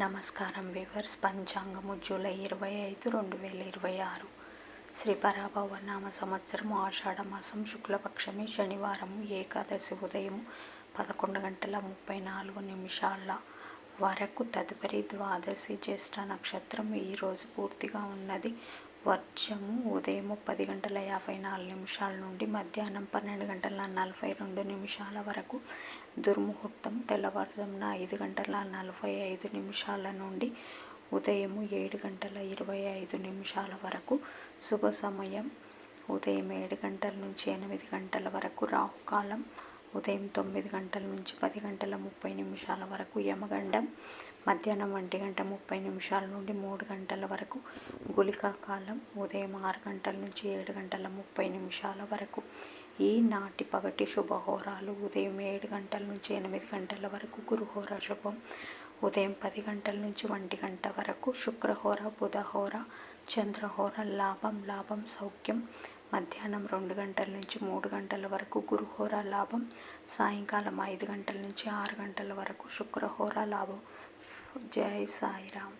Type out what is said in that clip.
నమస్కారం viewers. పంచాంగము July 25, 2026. Shri Parabhava నామ సంవత్సరము ఆషాఢమాసం శుక్లపక్షమి శనివారము ఏకాదశి ఉదయం 11:34 వరకు. తదుపరి ద్వాదశి జ్యేష్ఠ నక్షత్రం ఈరోజు పూర్తిగా ఉన్నది. వర్జము ఉదయం 10:54 నుండి మధ్యాహ్నం 12:42 వరకు. దుర్ముహూర్తం తెల్లవారుజామున 5:45 నుండి ఉదయం 7:25 వరకు. శుభ సమయం ఉదయం 7 నుంచి 8 వరకు. రాహుకాలం ఉదయం 9 నుంచి 10:30 వరకు. యమగండం మధ్యాహ్నం 1:30 నుండి 3 వరకు. గుళికా కాలం ఉదయం 6 నుంచి 7:30 వరకు. ఈనాటి పగటి శుభహోరాలు ఉదయం 7 నుంచి 8 వరకు. గురుహోర శుభం ఉదయం 10 నుంచి 1 వరకు. శుక్రహోర బుధహోర చంద్రహోర లాభం సౌఖ్యం మధ్యాహ్నం 2 నుంచి 3 వరకు. గురుహోర లాభం సాయంకాలం 5 నుంచి 6 వరకు. శుక్రహోర లాభం. జై సాయిరామ్.